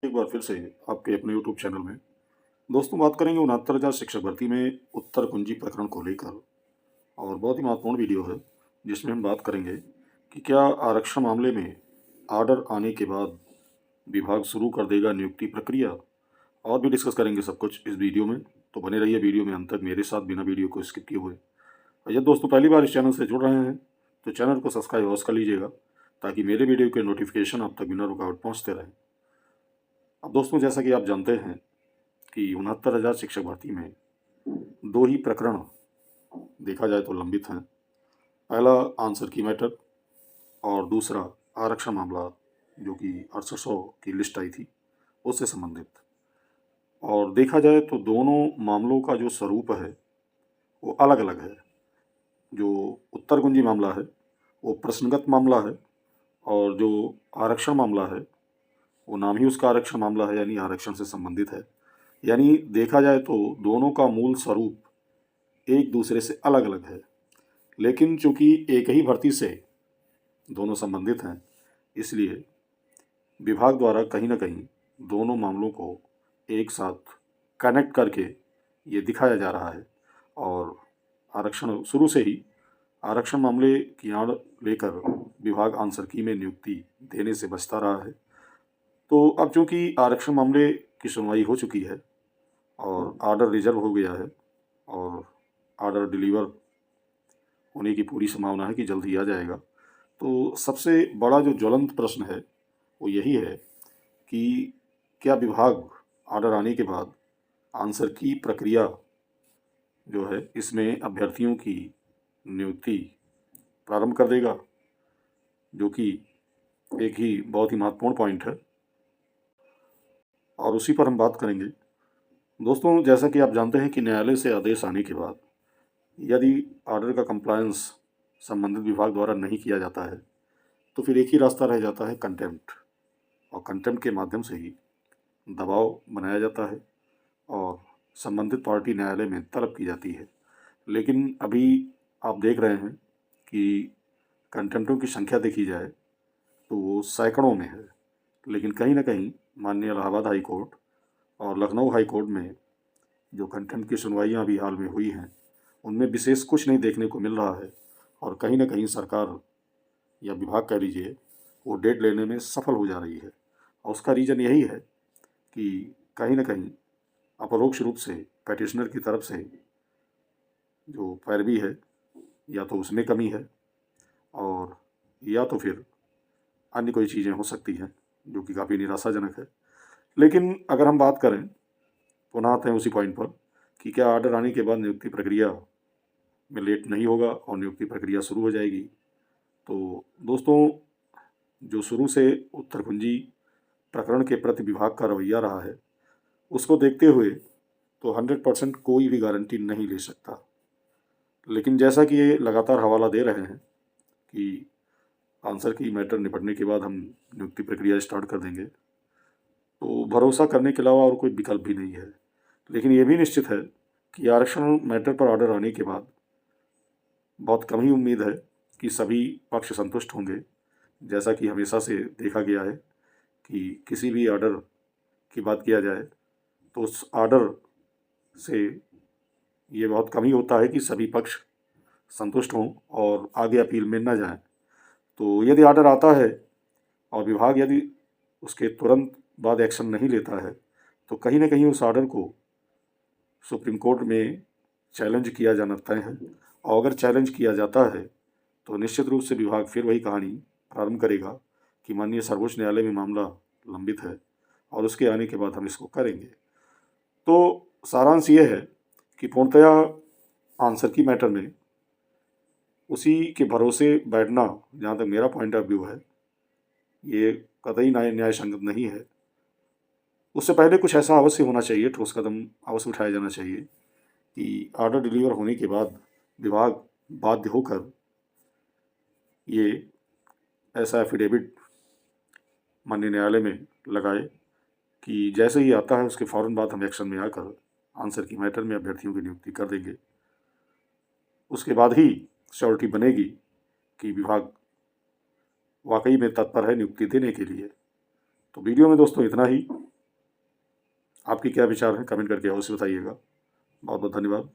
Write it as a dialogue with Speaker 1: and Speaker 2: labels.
Speaker 1: एक बार फिर से आपके अपने यूट्यूब चैनल में दोस्तों बात करेंगे 69,000 शिक्षक भर्ती में उत्तर कुंजी प्रकरण को लेकर। और बहुत ही महत्वपूर्ण वीडियो है जिसमें हम बात करेंगे कि क्या आरक्षण मामले में आर्डर आने के बाद विभाग शुरू कर देगा नियुक्ति प्रक्रिया। और भी डिस्कस करेंगे सब कुछ इस वीडियो में, तो बने रहिए वीडियो में अंत तक मेरे साथ बिना वीडियो को स्किप किए हुए। और यदि दोस्तों पहली बार इस चैनल से जुड़ रहे हैं तो चैनल को सब्सक्राइब अवश्य कर लीजिएगा ताकि मेरे वीडियो के नोटिफिकेशन आप तक बिना रुकावट पहुँचते रहें। अब दोस्तों जैसा कि आप जानते हैं कि 69,000 शिक्षक भर्ती में दो ही प्रकरण देखा जाए तो लंबित हैं। पहला आंसर की मैटर और दूसरा आरक्षण मामला जो कि 6800 की लिस्ट आई थी उससे संबंधित। और देखा जाए तो दोनों मामलों का जो स्वरूप है वो अलग अलग है। जो उत्तर कुंजी मामला है वो प्रश्नगत मामला है और जो आरक्षण मामला है वो नाम ही उसका आरक्षण मामला है, यानी आरक्षण से संबंधित है। यानी देखा जाए तो दोनों का मूल स्वरूप एक दूसरे से अलग अलग है, लेकिन चूंकि एक ही भर्ती से दोनों संबंधित हैं इसलिए विभाग द्वारा कहीं ना कहीं दोनों मामलों को एक साथ कनेक्ट करके ये दिखाया जा रहा है। और आरक्षण शुरू से ही आरक्षण मामले की आड़ लेकर विभाग आंसर की में नियुक्ति देने से बचता रहा है। तो अब चूंकि आरक्षण मामले की सुनवाई हो चुकी है और आर्डर रिजर्व हो गया है और आर्डर डिलीवर होने की पूरी संभावना है कि जल्द ही आ जाएगा, तो सबसे बड़ा जो ज्वलंत प्रश्न है वो यही है कि क्या विभाग आर्डर आने के बाद आंसर की प्रक्रिया जो है इसमें अभ्यर्थियों की नियुक्ति प्रारंभ कर देगा, जो कि एक ही बहुत ही महत्वपूर्ण पॉइंट है और उसी पर हम बात करेंगे। दोस्तों जैसा कि आप जानते हैं कि न्यायालय से आदेश आने के बाद यदि आर्डर का कंप्लायंस संबंधित विभाग द्वारा नहीं किया जाता है तो फिर एक ही रास्ता रह जाता है कंटेम्प्ट। और कंटेम्प्ट के माध्यम से ही दबाव बनाया जाता है और संबंधित पार्टी न्यायालय में तलब की जाती है। लेकिन अभी आप देख रहे हैं कि कंटेम्प्टों की संख्या देखी जाए तो वो सैकड़ों में है, लेकिन कहीं ना कहीं माननीय इलाहाबाद हाई कोर्ट और लखनऊ हाई कोर्ट में जो कंटेम्प्ट की सुनवाइयाँ अभी हाल में हुई हैं उनमें विशेष कुछ नहीं देखने को मिल रहा है। और कहीं ना कहीं सरकार या विभाग कह लीजिए वो डेट लेने में सफल हो जा रही है। और उसका रीज़न यही है कि कहीं ना कहीं अपरोक्ष रूप से पैटिशनर की तरफ से जो पैरवी है या तो उसमें कमी है और या तो फिर अन्य कोई चीज़ें हो सकती हैं जो कि काफ़ी निराशाजनक है। लेकिन अगर हम बात करें, पुनः आते हैं उसी पॉइंट पर कि क्या आर्डर आने के बाद नियुक्ति प्रक्रिया में लेट नहीं होगा और नियुक्ति प्रक्रिया शुरू हो जाएगी। तो दोस्तों जो शुरू से उत्तर कुंजी प्रकरण के प्रति विभाग का रवैया रहा है उसको देखते हुए तो 100% कोई भी गारंटी नहीं ले सकता। लेकिन जैसा कि ये लगातार हवाला दे रहे हैं कि आंसर की मैटर निपटने के बाद हम नियुक्ति प्रक्रिया स्टार्ट कर देंगे, तो भरोसा करने के अलावा और कोई विकल्प भी नहीं है। लेकिन ये भी निश्चित है कि आरक्षण मैटर पर ऑर्डर आने के बाद बहुत कम ही उम्मीद है कि सभी पक्ष संतुष्ट होंगे। जैसा कि हमेशा से देखा गया है कि किसी भी ऑर्डर की बात किया जाए तो उस ऑर्डर से ये बहुत कम ही होता है कि सभी पक्ष संतुष्ट हों और आगे अपील में न जाएं। तो यदि ऑर्डर आता है और विभाग यदि उसके तुरंत बाद एक्शन नहीं लेता है तो कहीं ना कहीं उस ऑर्डर को सुप्रीम कोर्ट में चैलेंज किया जाना तय है। और अगर चैलेंज किया जाता है तो निश्चित रूप से विभाग फिर वही कहानी प्रारंभ करेगा कि माननीय सर्वोच्च न्यायालय में मामला लंबित है और उसके आने के बाद हम इसको करेंगे। तो सारांश ये है कि पूर्णतया आंसर की मैटर में उसी के भरोसे बैठना, जहाँ तक मेरा पॉइंट ऑफ व्यू है, ये कतई न्याय संगत नहीं है। उससे पहले कुछ ऐसा अवश्य होना चाहिए, ठोस कदम अवश्य उठाया जाना चाहिए कि ऑर्डर डिलीवर होने के बाद विभाग बाध्य होकर ये ऐसा एफिडेविट माननीय न्यायालय में लगाए कि जैसे ही आता है उसके फ़ौरन बाद हम एक्शन में आकर आंसर की मैटर में अभ्यर्थियों की नियुक्ति कर देंगे। उसके बाद ही श्योरिटी बनेगी कि विभाग वाकई में तत्पर है नियुक्ति देने के लिए। तो वीडियो में दोस्तों इतना ही। आपके क्या विचार हैं कमेंट करके अवश्य बताइएगा। बहुत बहुत धन्यवाद।